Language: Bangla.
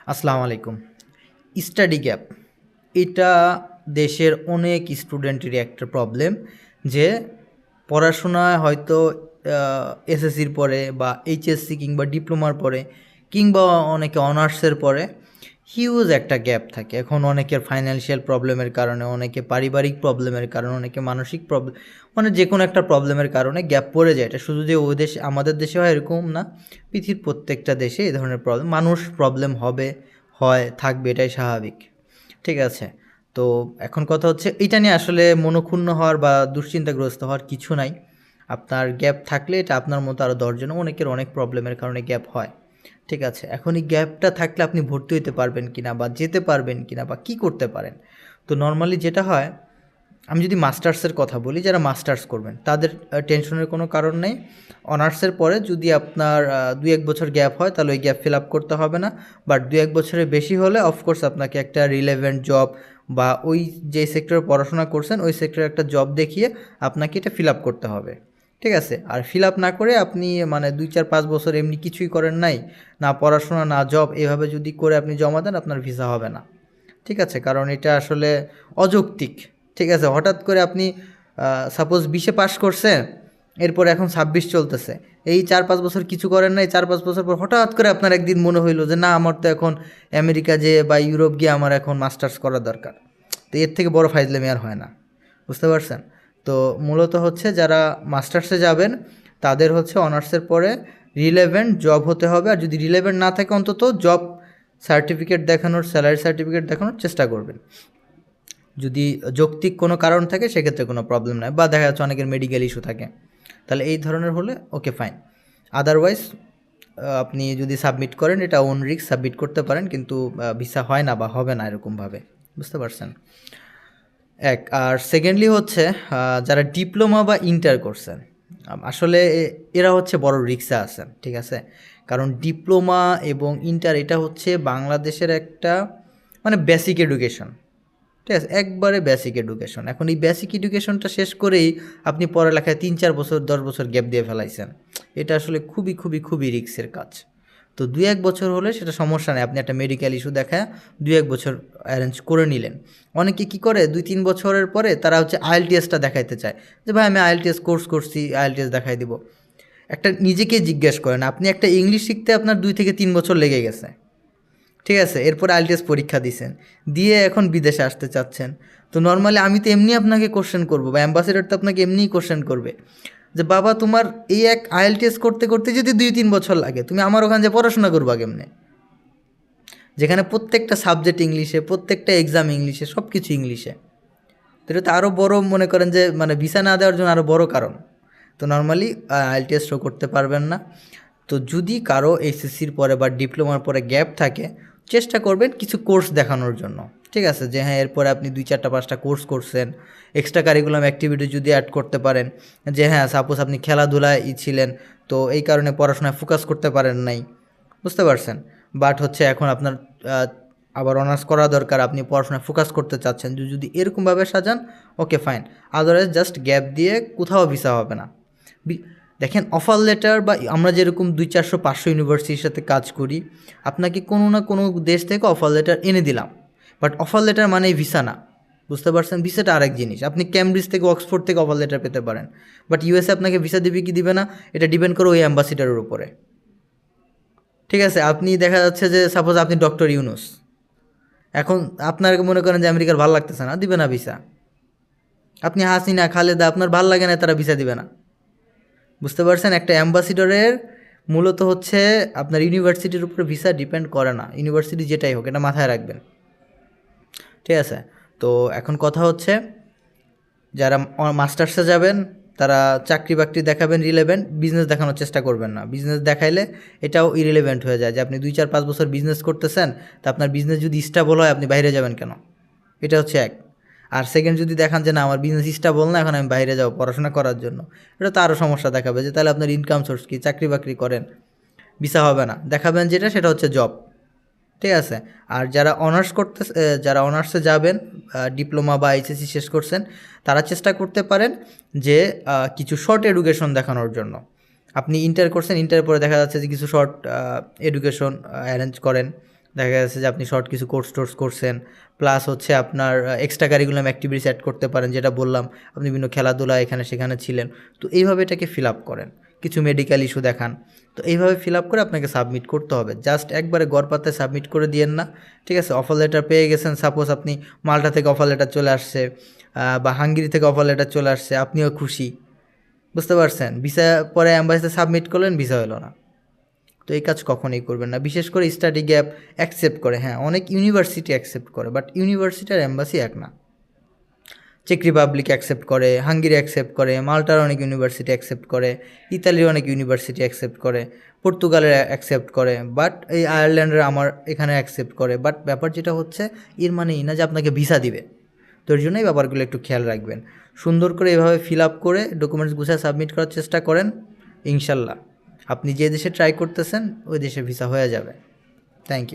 আসসালামু আলাইকুম। স্টাডি গ্যাপ এটা দেশের অনেক স্টুডেন্টেরই একটা প্রবলেম যে পড়াশোনায় হয়তো এসএসসির পরে বা এইচএসসি কিংবা ডিপ্লোমার পরে কিংবা অনেকে অনার্সের পরে হিউজ একটা গ্যাপ থাকে। এখন অনেকের ফাইন্যান্সিয়াল প্রবলেমের কারণে, অনেকে পারিবারিক প্রবলেমের কারণে, অনেকে মানসিক প্রবলেম, মানে যে কোনো একটা প্রবলেমের কারণে গ্যাপ পড়ে যায়। এটা শুধু যে ওই দেশে, আমাদের দেশে হয় এরকম না, পৃথিবীর প্রত্যেকটা দেশে এই ধরনের প্রবলেম, মানুষ প্রবলেম হবে, হয়, থাকবে, এটাই স্বাভাবিক। ঠিক আছে? তো এখন কথা হচ্ছে এইটা নিয়ে আসলে মনোক্ষুণ্ণ হওয়ার বা দুশ্চিন্তাগ্রস্ত হওয়ার কিছু নাই। আপনার গ্যাপ থাকলে এটা আপনার মতো আরও ১০ জন, অনেকের অনেক প্রবলেমের কারণে গ্যাপ হয়। ঠিক আছে? এখন এই গ্যাপটা থাকলে আপনি ভর্তি হইতে পারবেন কিনা বা যেতে পারবেন কিনা বা কী করতে পারেন? তো নরমালি যেটা হয়, আমি যদি মাস্টার্সের কথা বলি, যারা মাস্টার্স করবেন তাদের টেনশনের কোনো কারণ নেই। অনার্সের পরে যদি আপনার ২-১ বছর গ্যাপ হয় তাহলে ওই গ্যাপ ফিল আপ করতে হবে না। বাট ২-১ বছরের বেশি হলে অফকোর্স আপনাকে একটা রিলেভেন্ট জব বা ওই যে সেক্টরে পড়াশোনা করছেন ওই সেক্টরে একটা জব দেখিয়ে আপনাকে এটা ফিল আপ করতে হবে। ঠিক আছে? আর ফিল আপ না করে আপনি মানে ২-৪-৫ বছর এমনি কিছুই করেন নাই, না পড়াশোনা না জব, এভাবে যদি করে আপনি জমা দেন আপনার ভিসা হবে না। ঠিক আছে? কারণ এটা আসলে অযৌক্তিক। ঠিক আছে? হঠাৎ করে আপনি সাপোজ ২০-এ পাস করছেন, এরপর এখন ২৬ চলতেছে। এই ৪-৫ বছর কিছু করেন নাই, ৪-৫ বছর পর হঠাৎ করে আপনার একদিন মনে হইলো যে না, আমার তো এখন আমেরিকা যেয়ে বা ইউরোপ গিয়ে আমার এখন মাস্টার্স করা দরকার। তো এর থেকে বড় ফাইজলামি আর হয় না। বুঝতে পারছেন? তো মূলত হচ্ছে যারা মাস্টার্সে যাবেন তাদের হচ্ছে অনার্সের পরে রিলেভেন্ট জব হতে হবে। আর যদি রিলেভেন্ট না থাকে অন্তত জব সার্টিফিকেট দেখানোর, স্যালারি সার্টিফিকেট দেখানোর চেষ্টা করবেন। যদি যৌক্তিক কোনো কারণ থাকে সেক্ষেত্রে কোনো প্রবলেম নাই, বা দেখা যাচ্ছে অনেকের মেডিকেল ইস্যু থাকে, তাহলে এই ধরনের হলে ওকে ফাইন। আদারওয়াইজ আপনি যদি সাবমিট করেন এটা ওন রিস্ক, সাবমিট করতে পারেন, কিন্তু ভিসা হয় না বা হবে না এরকমভাবে। বুঝতে পারছেন? এক আর সেকেন্ডলি হচ্ছে যারা ডিপ্লোমা বা ইন্টার করছেন, আসলে এরা হচ্ছে বড় রিক্সে আছেন। ঠিক আছে? কারণ ডিপ্লোমা এবং ইন্টার এটা হচ্ছে বাংলাদেশের একটা মানে বেসিক এডুকেশন। ঠিক আছে? একবারে বেসিক এডুকেশন। এখন এই বেসিক এডুকেশনটা শেষ করেই আপনি পড়ালেখায় ৩-৪ বছর ১০ বছর গ্যাপ দিয়ে ফেলাইছেন। এটা আসলে খুবই খুবই খুবই রিস্কের কাজ। তো ২-১ বছর হলে সেটা সমস্যা নেই, আপনি একটা মেডিকেল ইস্যু দেখায় ২-১ বছর অ্যারেঞ্জ করে নিলেন। অনেকে কি করে ২-৩ বছরের পরে তারা হচ্ছে আইএলটিএসটা দেখাইতে চায় যে ভাই আমি আইএলটিএস কোর্স করছি, আইএলটিএস দেখাই দিব। একটা নিজেকে জিজ্ঞেস করেন, আপনি একটা ইংলিশ শিখতে আপনার ২ থেকে ৩ বছর লেগে গেছে। ঠিক আছে? এরপরে আইএলটিএস পরীক্ষা দিছেন, দিয়ে এখন বিদেশে আসতে চাচ্ছেন। তো নর্মালি আমি তো এমনি আপনাকে কোশ্চেন করবো, বা অ্যাম্বাসেডর তো আপনাকে এমনিই কোশ্চেন করবে যে বাবা তোমার এই এক আইএলটিএস করতে করতে যদি ২-৩ বছর লাগে, তুমি আমার ওখানে যে পড়াশোনা করবা কেমনে? যেখানে প্রত্যেকটা সাবজেক্ট ইংলিশে, প্রত্যেকটা এক্সাম ইংলিশে, সব কিছু ইংলিশে। তো এটা তো আরও বড়, মনে করেন যে মানে ভিসা না দেওয়ার জন্য আরও বড় কারণ। তো নর্মালি আইএলটিএস শো করতে পারবেন না। তো যদি কারো এসএসসির পরে বা ডিপ্লোমার পরে গ্যাপ থাকে, চেষ্টা করবেন কিছু কোর্স দেখানোর জন্য। ঠিক আছে? যে হ্যাঁ, এরপরে আপনি ২-৪টা ৫টা কোর্স করছেন, এক্সট্রা কারিকুলাম অ্যাক্টিভিটি যদি অ্যাড করতে পারেন, যে হ্যাঁ সাপোজ আপনি খেলাধুলায় ছিলেন, তো এই কারণে পড়াশোনায় ফোকাস করতে পারেন নাই। বুঝতে পারছেন? বাট হচ্ছে এখন আপনার আবার অনার্স করা দরকার, আপনি পড়াশোনায় ফোকাস করতে চাচ্ছেন, যদি এরকমভাবে সাজান okay fine. Otherwise just gap দিয়ে কোথাও ভিসা হবে না। দেখেন, অফার লেটার বা আমরা যেরকম ২00-৪০০-৫০০ ইউনিভার্সিটির সাথে কাজ করি, আপনাকে কোনো না কোনো দেশ থেকে অফার লেটার এনে দিলাম, বাট অফার লেটার মানেই ভিসা না। বুঝতে পারছেন? ভিসাটা আরেক জিনিস। আপনি ক্যামব্রিজ থেকে, অক্সফোর্ড থেকে অফার লেটার পেতে পারেন, বাট ইউএসএ আপনাকে ভিসা দেবে কি দিবে না এটা ডিপেন্ড করে ওই অ্যাম্বাসিডারের উপরে। ঠিক আছে? আপনি দেখা যাচ্ছে যে সাপোজ আপনি ডক্টর ইউনুস, এখন আপনার মনে করেন যে আমেরিকার ভালো লাগতেছে না, দিবে না ভিসা। আপনি হাসিনা, খালেদা, আপনার ভাল লাগে না, তারা ভিসা দিবে না। বুঝতে পারছেন? একটা অ্যাম্বাসিডরের মূলত হচ্ছে আপনার ইউনিভার্সিটির উপরে ভিসা ডিপেন্ড করে না, ইউনিভার্সিটি যেটাই হোক, এটা মাথায় রাখবেন। ঠিক আছে? তো এখন কথা হচ্ছে যারা মাস্টার্সে যাবেন তারা চাকরি বাকরি দেখাবেন রিলেভেন্ট, বিজনেস দেখানোর চেষ্টা করবেন না। বিজনেস দেখাইলে এটাও ইরিলেভেন্ট হয়ে যায়, যে আপনি ২-৪-৫ বছর বিজনেস করতেছেন, তা আপনার বিজনেস যদি স্টেবল হয় আপনি বাইরে যাবেন কেন? এটা হচ্ছে এক। আর সেকেন্ড, যদি দেখান যে না আমার বিজনেস স্টেবল না, এখন আমি বাইরে যাবো পড়াশোনা করার জন্য, এটা তো আরও সমস্যা দেখাবে, যে তাহলে আপনার ইনকাম সোর্স কি, চাকরি বাকরি করেন, ভিসা হবে না। দেখাবেন যেটা, সেটা হচ্ছে জব। ঠিক আছে? আর যারা অনার্স করতে, যারা অনার্সে যাবেন, ডিপ্লোমা বা এইচএসসি শেষ করছেন, তারা চেষ্টা করতে পারেন যে কিছু শর্ট এডুকেশন দেখানোর জন্য। আপনি ইন্টার করছেন, ইন্টারের পরে দেখা যাচ্ছে যে কিছু শর্ট এডুকেশন অ্যারেঞ্জ করেন, দেখা যাচ্ছে যে আপনি শর্ট কিছু কোর্স টোর্স করছেন, প্লাস হচ্ছে আপনার এক্সট্রা কারিকুলাম অ্যাক্টিভিটিস অ্যাড করতে পারেন, যেটা বললাম আপনি বিভিন্ন খেলাধুলা এখানে সেখানে ছিলেন। তো এইভাবে এটাকে ফিল আপ করেন, কিছু মেডিকেল ইস্যু দেখান। তো এইভাবে ফিল আপ করে আপনাকে সাবমিট করতে হবে, জাস্ট একবারে গড়পাতায় সাবমিট করে দিয়েন না, ঠিক আছে? অফার লেটার পেয়ে গেছেন, সাপোজ আপনি মাল্টা থেকে অফার লেটার চলে আসছে বা হাঙ্গেরি থেকে অফার লেটার চলে আসছে, আপনিও খুশি, বুঝতে পারছেন? ভিসা পরে অ্যাম্বাসিতে সাবমিট করলেন, ভিসা হলো না। তো এই কাজ কখনোই করবেন না, বিশেষ করে স্টাডি গ্যাপ অ্যাকসেপ্ট করে, হ্যাঁ অনেক ইউনিভার্সিটি অ্যাকসেপ্ট করে, বাট ইউনিভার্সিটি আর অ্যাম্বাসি এক না। চেক রিপাবলিক অ্যাকসেপ্ট করে, হাঙ্গেরি অ্যাকসেপ্ট করে, মাল্টার অনেক ইউনিভার্সিটি অ্যাকসেপ্ট করে, ইতালির অনেক ইউনিভার্সিটি অ্যাকসেপ্ট করে, পর্তুগালের অ্যাকসেপ্ট করে, বাট এই আয়ারল্যান্ডের আমার এখানে অ্যাকসেপ্ট করে। বাট ব্যাপার যেটা হচ্ছে, এর মানে এই না যে আপনাকে ভিসা দিবে। তো এর জন্য এই ব্যাপারগুলো একটু খেয়াল রাখবেন। সুন্দর করে এভাবে ফিল আপ করে ডকুমেন্টস গুছিয়ে সাবমিট করার চেষ্টা করেন, ইনশাল্লাহ আপনি যে দেশে ট্রাই করতেছেন ওই দেশে ভিসা হয়ে যাবে। Thank you.